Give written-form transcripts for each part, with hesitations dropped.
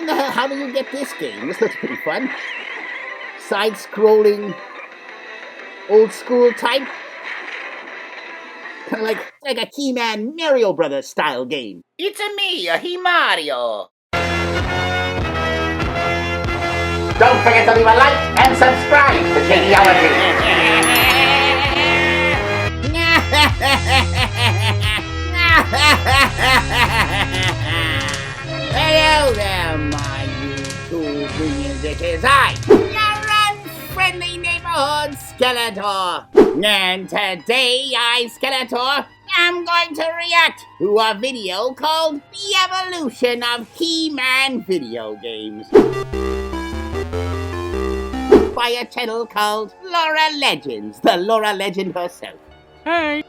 the hell, how do you get this game? This looks pretty fun. Side-scrolling, old-school type. Kind of like a He-Man Mario Brothers style game. It's me, He Mario. Don't forget to leave a like and subscribe to Geniality. Hello there, my YouTube minions. It is I, your unfriendly neighborhood Skeletor. And today, Skeletor, I'm going to react to a video called The Evolution of He-Man Video Games by a channel called Laura Legends, the Laura Legend herself. Hey!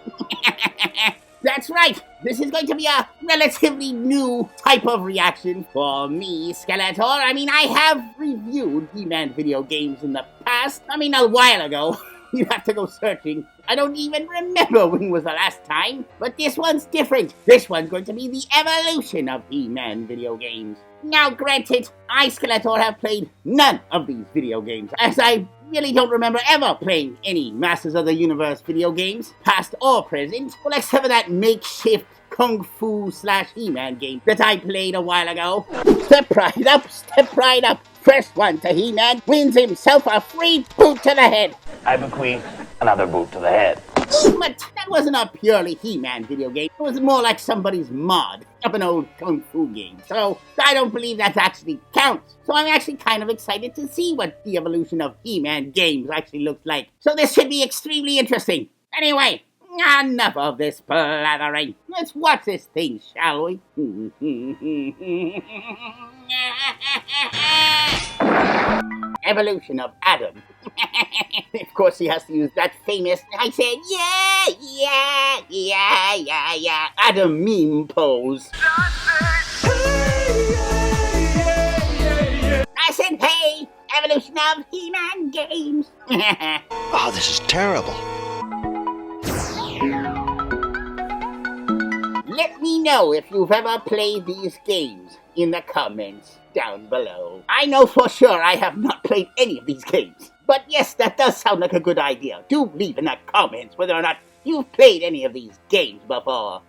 That's right, this is going to be a relatively new type of reaction for me, Skeletor. I mean, I have reviewed He-Man video games in the past. I mean, a while ago. You have to go searching. I don't even remember when was the last time. But this one's different. This one's going to be the evolution of He-Man video games. Now, granted, I, Skeletor, have played none of these video games, as I really don't remember ever playing any Masters of the Universe video games, past or present, well, except for that makeshift Kung Fu / He-Man game that I played a while ago. Step right up, step right up. First one to He-Man wins himself a free boot to the head. I bequeath another boot to the head. But that wasn't a purely He-Man video game. It was more like somebody's mod of an old Kung Fu game. So I don't believe that actually counts. So I'm actually kind of excited to see what the evolution of He-Man games actually looks like. So this should be extremely interesting. Anyway, enough of this blathering. Let's watch this thing, shall we? Evolution of Adam. Of course, he has to use that famous, I said, yeah, Adam meme pose. I said, hey, evolution of He-Man games. Oh, this is terrible. Let me know if you've ever played these games in the comments down below. I know for sure I have not played any of these games. But yes, that does sound like a good idea. Do leave in the comments whether or not you've played any of these games before.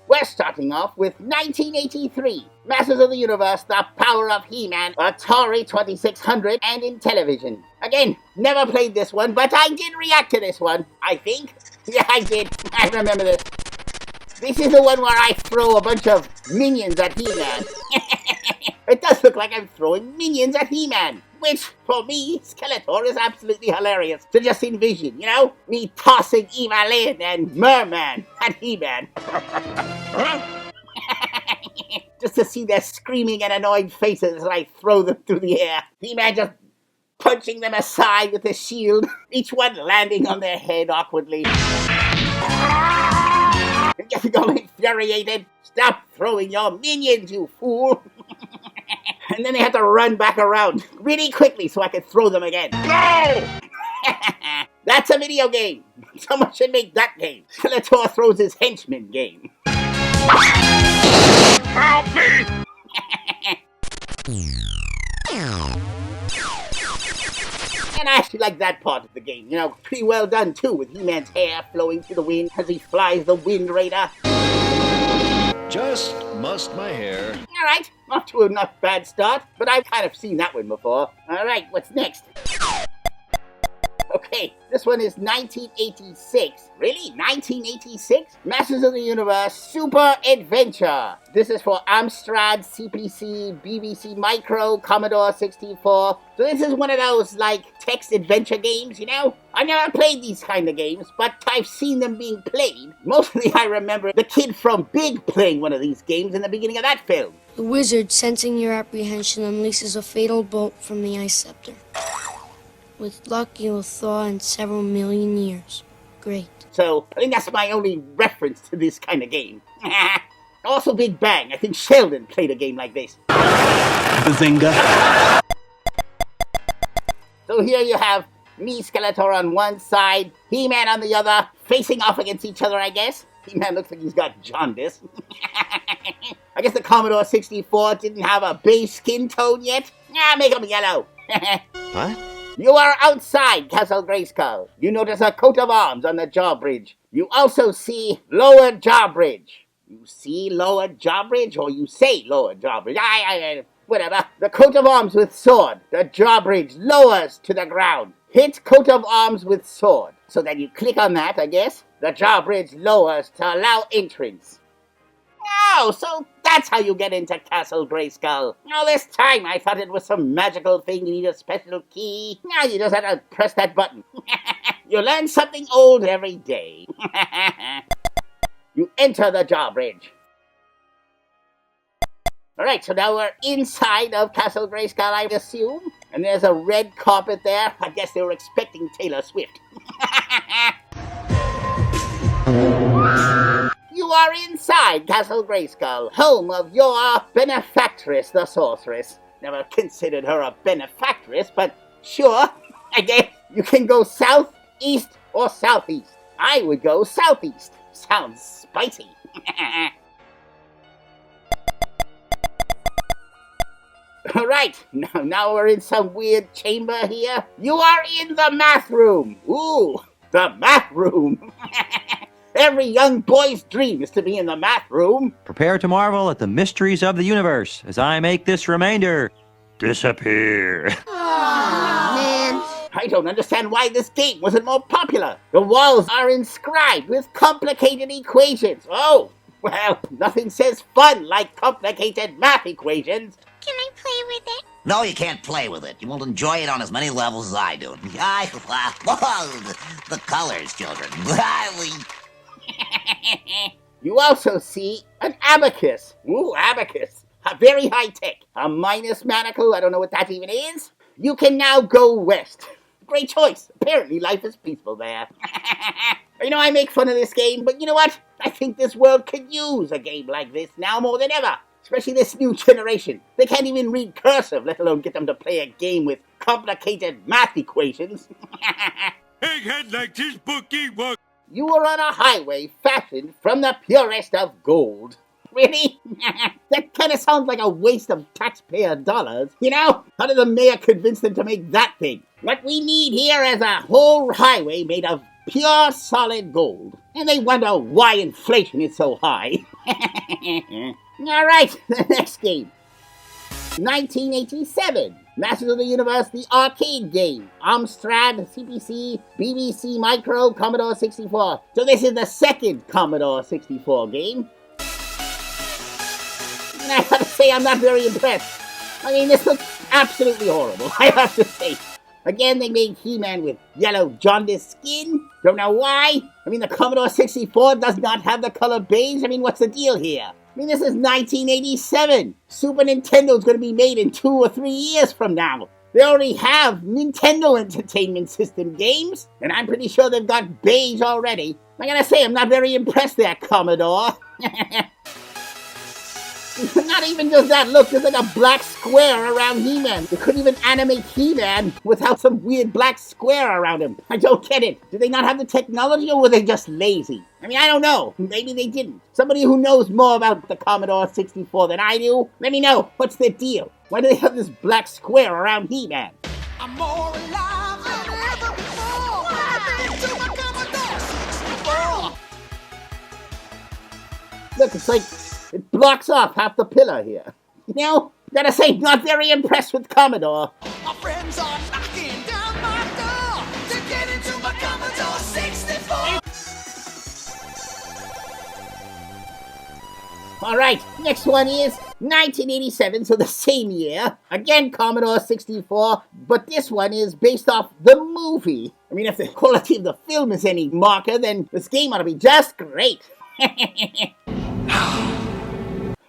We're starting off with 1983. Masters of the Universe, The Power of He-Man, Atari 2600, and Intellivision. Again, never played this one, but I did react to this one, I think. Yeah, I did. I remember this. This is the one where I throw a bunch of minions at He-Man. It does look like I'm throwing minions at He-Man, which, for me, Skeletor, is absolutely hilarious to just envision, you know? Me tossing Evelyn and Merman at He-Man. Just to see their screaming and annoyed faces as I throw them through the air. He-Man just punching them aside with his shield, each one landing on their head awkwardly. Getting all infuriated. Stop throwing your minions, you fool! And then they have to run back around really quickly so I can throw them again. No! That's a video game. Someone should make that game. Skeletor throws his henchman game. Help me! And I actually like that part of the game. You know, pretty well done too, with He-Man's hair flowing through the wind as he flies the Wind Raider. Just mussed my hair. Alright, off to a not bad start, but I've kind of seen that one before. Alright, what's next? Okay, this one is 1986. Really? 1986? Masters of the Universe Super Adventure. This is for Amstrad, CPC, BBC Micro, Commodore 64. So this is one of those, like, text adventure games, you know? I've never played these kind of games, but I've seen them being played. Mostly I remember the kid from Big playing one of these games in the beginning of that film. The wizard, sensing your apprehension, unleashes a fatal bolt from the Ice Scepter. With luck, you'll thaw in several million years. Great. So, I think that's my only reference to this kind of game. Also Big Bang. I think Sheldon played a game like this. Bazinga. So here you have me, Skeletor, on one side, He-Man on the other, facing off against each other, I guess. He-Man looks like he's got jaundice. I guess the Commodore 64 didn't have a beige skin tone yet. Make them yellow. What? You are outside Castle Grayskull. You notice a coat of arms on the drawbridge. You also see lower drawbridge. You see lower drawbridge, or you say lower drawbridge. Whatever. The coat of arms with sword. The drawbridge lowers to the ground. Hit coat of arms with sword. So then you click on that, I guess. The drawbridge lowers to allow entrance. Oh, so that's how you get into Castle Grayskull. All this time I thought it was some magical thing, you need a special key. Now you just have to press that button. You learn something old every day. You enter the drawbridge. Alright, so now we're inside of Castle Grayskull, I assume. And there's a red carpet there. I guess they were expecting Taylor Swift. You are inside Castle Grayskull, home of your benefactress, the sorceress. Never considered her a benefactress, but sure, I guess you can go south, east, or southeast. I would go southeast. Sounds spicy. Alright, now we're in some weird chamber here. You are in the math room. Ooh, the math room. Every young boy's dream is to be in the math room. Prepare to marvel at the mysteries of the universe as I make this remainder disappear. Man, I don't understand why this game wasn't more popular. The walls are inscribed with complicated equations. Oh, well, nothing says fun like complicated math equations. Can I play with it? No, you can't play with it. You won't enjoy it on as many levels as I do. The colors, children. You also see an abacus. Ooh, abacus. Very high tech. A minus manacle, I don't know what that even is. You can now go west. Great choice. Apparently life is peaceful there. You know, I make fun of this game, but you know what? I think this world could use a game like this now more than ever. Especially this new generation. They can't even read cursive, let alone get them to play a game with complicated math equations. Egghead likes his bookie walk. You were on a highway fashioned from the purest of gold. Really? That kind of sounds like a waste of taxpayer dollars. You know? How did the mayor convince them to make that thing? What we need here is a whole highway made of pure solid gold. And they wonder why inflation is so high. Alright, the next game. 1987. Masters of the Universe, the arcade game. Amstrad, CPC, BBC Micro, Commodore 64. So this is the second Commodore 64 game. And I have to say, I'm not very impressed. I mean, this looks absolutely horrible, I have to say. Again, they made He-Man with yellow jaundice skin. Don't know why. I mean, the Commodore 64 does not have the color beige. I mean, what's the deal here? I mean, this is 1987. Super Nintendo's going to be made in 2 or 3 years from now. They already have Nintendo Entertainment System games, and I'm pretty sure they've got beige already. I gotta say, I'm not very impressed there, Commodore. Not even just that, look, there's like a black square around He-Man. They couldn't even animate He-Man without some weird black square around him. I don't get it. Did they not have the technology, or were they just lazy? I mean, I don't know. Maybe they didn't. Somebody who knows more about the Commodore 64 than I do, let me know. What's the deal? Why do they have this black square around He-Man? I'm more alive than ever before. To my Commodore 64. Look, it's like it blocks off half the pillar here. You know, gotta say, not very impressed with Commodore. My friends are knocking down my door to get into my Commodore 64. Alright, next one is 1987, so the same year. Again, Commodore 64, but this one is based off the movie. I mean, if the quality of the film is any marker, then this game ought to be just great.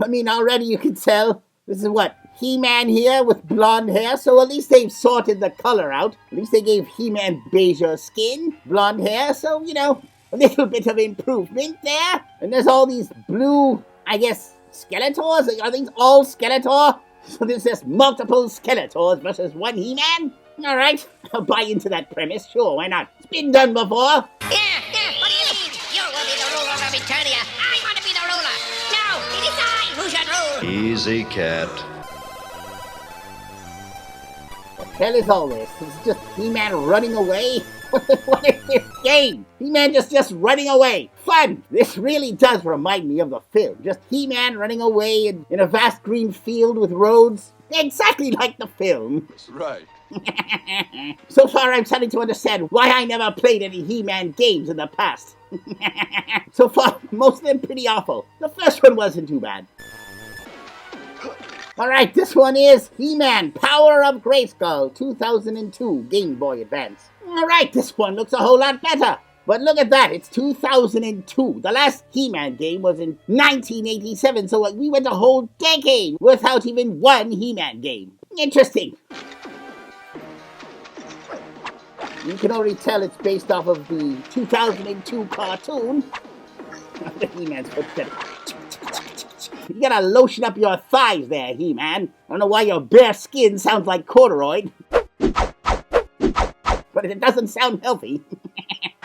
I mean, already you can tell, this is what, He-Man here with blonde hair, so at least they've sorted the color out. At least they gave He-Man beige skin, blonde hair, so, you know, a little bit of improvement there. And there's all these blue, I guess, Skeletors? Are these all Skeletor? So there's just multiple Skeletors versus one He-Man? Alright, I'll buy into that premise, sure, why not? It's been done before. Yeah, what do you mean? You will be the ruler of Eternia. I want to be the ruler. No, it is I who should rule. Easy, cat. What the hell is all this? It's just He-Man running away? What is this game? He-Man just running away. Fun! This really does remind me of the film. Just He-Man running away in a vast green field with roads. Exactly like the film. That's right. So far, I'm starting to understand why I never played any He-Man games in the past. So far, most of them pretty awful. The first one wasn't too bad. Alright, this one is He-Man Power of Grayskull 2002 Game Boy Advance. Alright, this one looks a whole lot better. But look at that, it's 2002. The last He-Man game was in 1987, so we went a whole decade without even one He-Man game. Interesting. You can already tell it's based off of the 2002 cartoon. The He-Man's footsteps. You gotta lotion up your thighs there, He-Man. I don't know why your bare skin sounds like corduroy. But it doesn't sound healthy.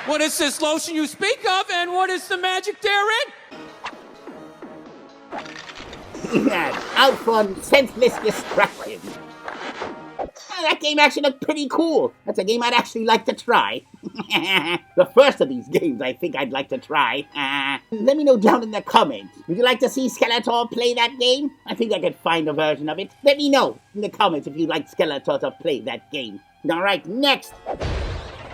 What is this lotion you speak of, and what is the magic therein? He-Man, out for senseless distraction. Oh, that game actually looked pretty cool. That's a game I'd actually like to try. The first of these games I think I'd like to try. Let me know down in the comments. Would you like to see Skeletor play that game? I think I could find a version of it. Let me know in the comments if you'd like Skeletor to play that game. Alright, next.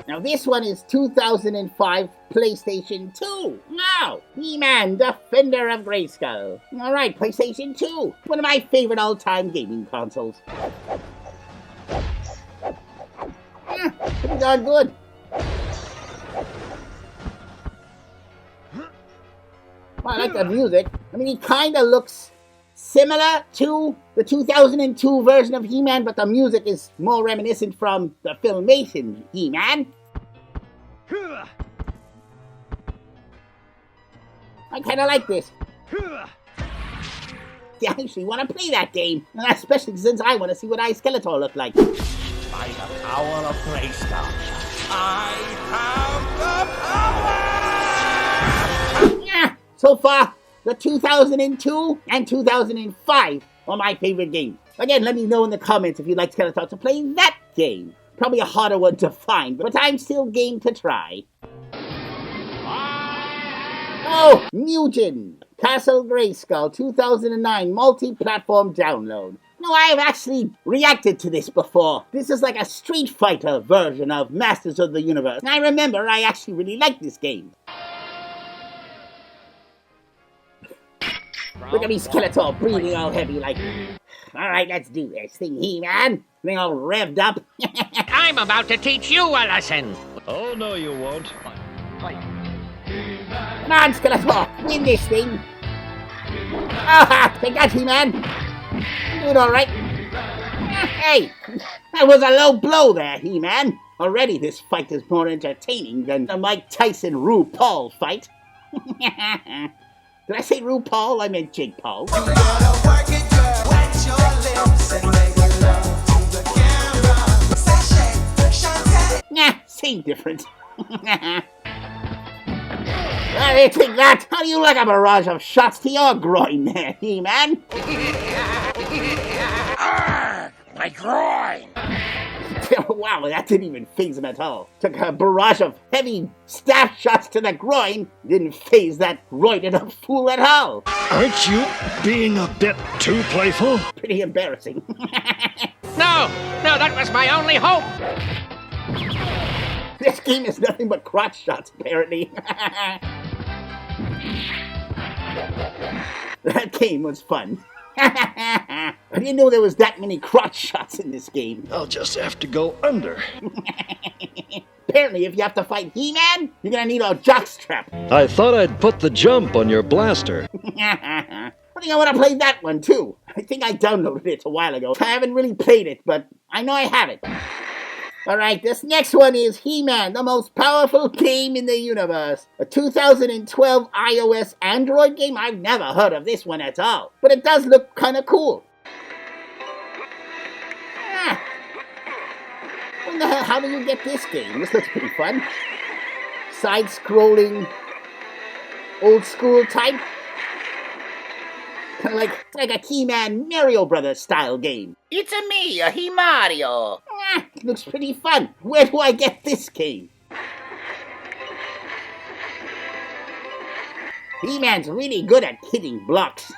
Now this one is 2005 PlayStation 2. Now, He-Man, Defender of Grayskull. Alright, PlayStation 2. One of my favorite all-time gaming consoles. Pretty darn good. Well, I like the music. I mean, he kind of looks similar to the 2002 version of He-Man, but the music is more reminiscent from the Filmation He-Man. I kind of like this. I actually want to play that game, especially since I want to see what Skeletor look like. By the power of Grayskull, I have the power! Yeah, so far, the 2002 and 2005 are my favorite games. Again, let me know in the comments if you'd like Skeletor to play that game. Probably a harder one to find, but I'm still game to try. Oh, Mugen, Castle Grayskull 2009 multi-platform download. No, I've actually reacted to this before. This is like a Street Fighter version of Masters of the Universe. And I remember I actually really liked this game. Look at me, Skeletor, breathing all heavy like... Alright, let's do this thing, He-Man. Thing all revved up. I'm about to teach you a lesson. Oh, no, you won't. Come on, Skeletor, win this thing. Ah, take that, He-Man. Doing alright. Hey, that was a low blow there, He-Man. Already this fight is more entertaining than the Mike Tyson RuPaul fight. Did I say RuPaul? I meant Jake Paul. You gotta work it, girl. Wet your lips and make love to the camera. Sashay, Shantae. Nah, same difference. Hey, take that! How do you like a barrage of shots to your groin there, He-Man? My groin! Wow, that didn't even faze him at all. Took a barrage of heavy staff shots to the groin. Didn't faze that roided up fool at all. Aren't you being a bit too playful? Pretty embarrassing. No, that was my only hope. This game is nothing but crotch shots, apparently. That game was fun. I didn't know there was that many crotch shots in this game. I'll just have to go under. Apparently, if you have to fight He-Man, you're gonna need a jockstrap. I thought I'd put the jump on your blaster. I think I want to play that one, too. I think I downloaded it a while ago. I haven't really played it, but I know I have it. Alright, this next one is He-Man, the most powerful game in the universe. A 2012 iOS Android game? I've never heard of this one at all. But it does look kind of cool. What the hell, how do you get this game? This looks pretty fun. Side-scrolling, old-school type. like a He-Man Mario Brothers style game. It's a me, a he Mario. Looks pretty fun. Where do I get this game? He-Man's really good at hitting blocks.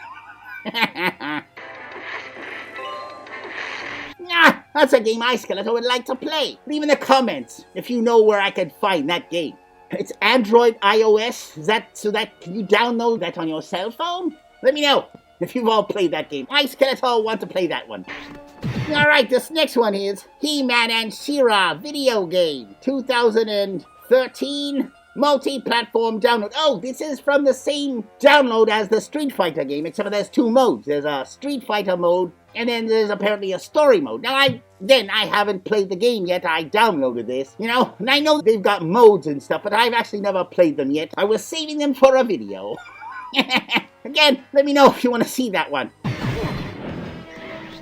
That's a game I, Skeletor, would like to play. Leave in the comments if you know where I could find that game. It's Android, iOS. Is that so that can you download that on your cell phone? Let me know if you've all played that game. I, Skeletor, want to play that one. Alright, this next one is He-Man and She-Ra video game. 2013 multi-platform download. Oh, this is from the same download as the Street Fighter game, except for there's two modes. There's a Street Fighter mode, and then there's apparently a story mode. Now, I haven't played the game yet. I downloaded this, you know, and I know they've got modes and stuff, but I've actually never played them yet. I was saving them for a video. Again, let me know if you want to see that one.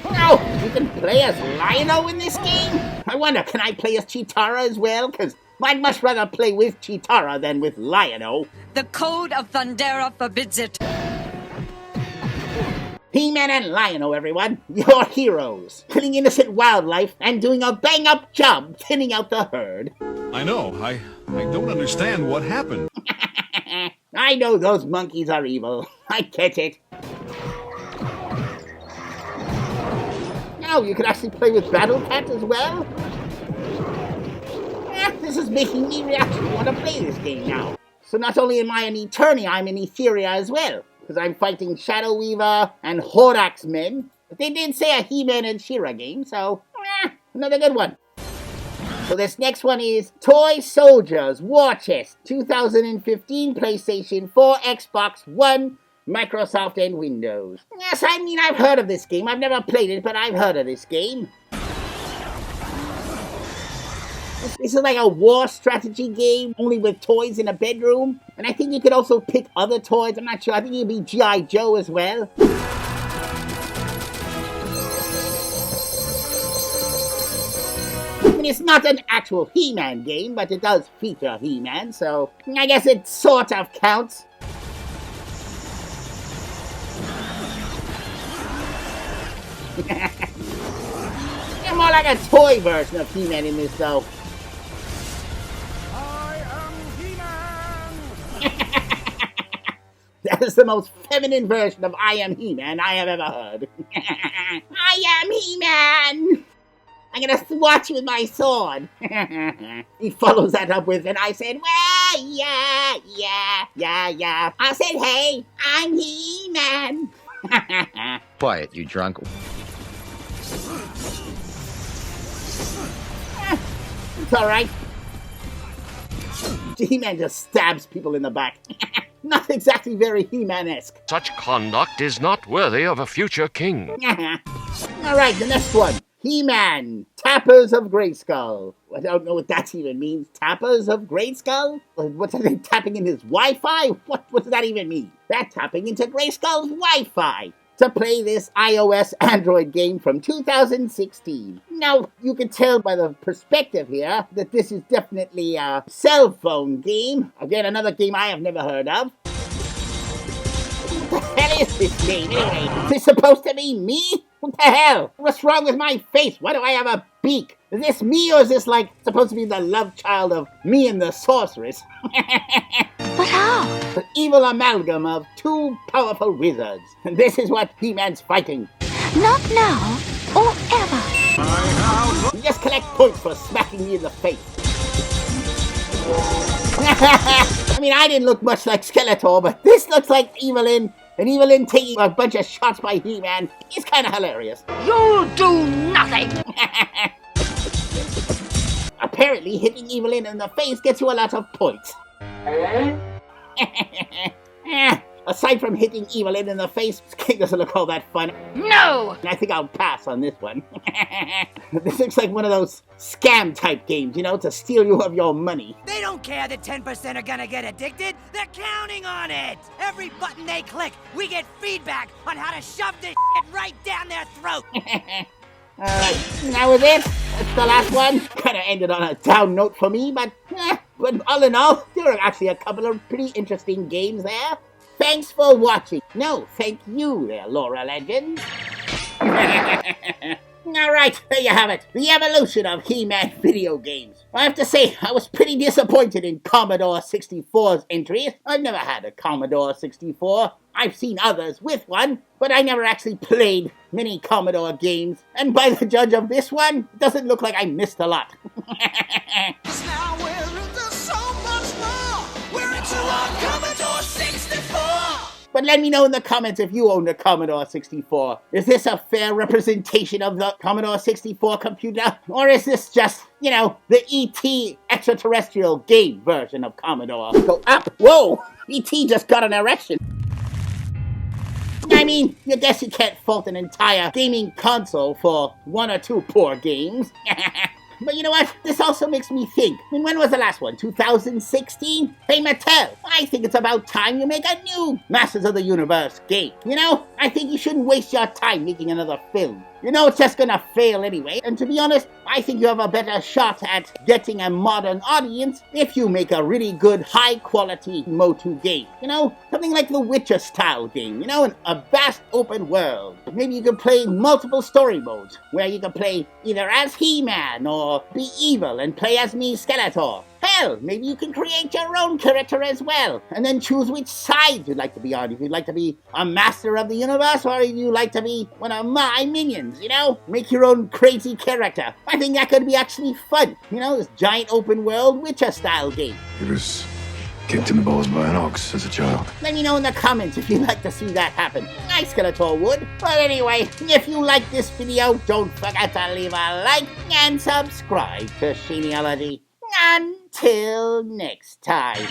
Oh, you can play as Lion-O in this game? I wonder, can I play as Cheetara as well? Because I'd much rather play with Cheetara than with Lion-O. The code of Thundera forbids it. He-Man and Lion-O, everyone. Your heroes. Killing innocent wildlife and doing a bang-up job thinning out the herd. I know. I don't understand what happened. I know those monkeys are evil. I get it. Now you can actually play with Battle Cat as well. This is making me actually want to play this game now. So not only am I in Eternia, I'm in Etheria as well. Because I'm fighting Shadow Weaver and Horax men. But they did say a He-Man and She-Ra game, so another good one. So this next one is Toy Soldiers War Chest 2015 PlayStation 4, Xbox One, Microsoft, and Windows. Yes, I mean, I've heard of this game. I've never played it, but I've heard of this game. This is like a war strategy game, only with toys in a bedroom. And I think you could also pick other toys. I'm not sure. I think you'd be G.I. Joe as well. I mean, it's not an actual He-Man game, but it does feature He-Man, so I guess it sort of counts. You're more like a toy version of He-Man in this, though. That is the most feminine version of I Am He-Man I have ever heard. I am He-Man! I'm gonna swat you with my sword. He follows that up with, and I said, well, yeah. I said, hey, I'm He-Man. Quiet, you drunk. It's alright. He-Man just stabs people in the back. Not exactly very He-Man-esque. Such conduct is not worthy of a future king. Alright, the next one. He-Man, Tappers of Grayskull. I don't know what that even means. Tappers of Grayskull? What's that, tapping in his Wi-Fi? What does that even mean? They're tapping into Grayskull's Wi-Fi to play this iOS Android game from 2016. Now, you can tell by the perspective here that this is definitely a cell phone game. Again, another game I have never heard of. What the hell is this game anyway? Is this supposed to be me? What the hell? What's wrong with my face? Why do I have a beak? Is this me, or is this like supposed to be the love child of me and the sorceress? But how? The evil amalgam of two powerful wizards. And this is what He-Man's fighting. Not now or ever. You just collect points for smacking me in the face. I mean, I didn't look much like Skeletor, but this looks like Evelyn. And Evelyn taking a bunch of shots by He-Man is kind of hilarious. You'll do nothing. Apparently, hitting Evelyn in the face gets you a lot of points. Aside from hitting Evelyn in the face, this game doesn't look all that fun. No! I think I'll pass on this one. This looks like one of those scam-type games, you know, to steal you of your money. They don't care that 10% are gonna get addicted. They're counting on it. Every button they click, we get feedback on how to shove this shit right down their throat. Alright, that was it. That's the last one. Kind of ended on a down note for me, but all in all, there were actually a couple of pretty interesting games there. thanks for watching. No, thank you there, Laura Legends. Alright, there you have it. The evolution of He-Man video games. I have to say, I was pretty disappointed in Commodore 64's entries. I've never had a Commodore 64. I've seen others with one, but I never actually played many Commodore games. And by the judge of this one, it doesn't look like I missed a lot. Now we're into so much more. We're into our Commodore 64. But let me know in the comments if you own the Commodore 64. Is this a fair representation of the Commodore 64 computer? Or is this just, you know, the E.T. extraterrestrial game version of Commodore? Go up. Whoa! E.T. just got an erection. I mean, you guess you can't fault an entire gaming console for one or two poor games. But you know what? This also makes me think. I mean, when was the last one? 2016? Hey, Mattel, I think it's about time you make a new Masters of the Universe game. You know, I think you shouldn't waste your time making another film. You know it's just gonna fail anyway, and to be honest, I think you have a better shot at getting a modern audience if you make a really good, high-quality MotU game. You know, something like the Witcher-style game, you know, a vast open world. Maybe you could play multiple story modes, where you could play either as He-Man or be evil and play as me, Skeletor. Hell, maybe you can create your own character as well, and then choose which side you'd like to be on. If you'd like to be a master of the universe, or if you'd like to be one of my minions, you know? Make your own crazy character. I think that could be actually fun. You know, this giant open world Witcher-style game. He was kicked in the balls by an ox as a child. Let me know in the comments if you'd like to see that happen. I, Skeletor, would. But anyway, if you like this video, don't forget to leave a like and subscribe to Sheeniology. Until next time.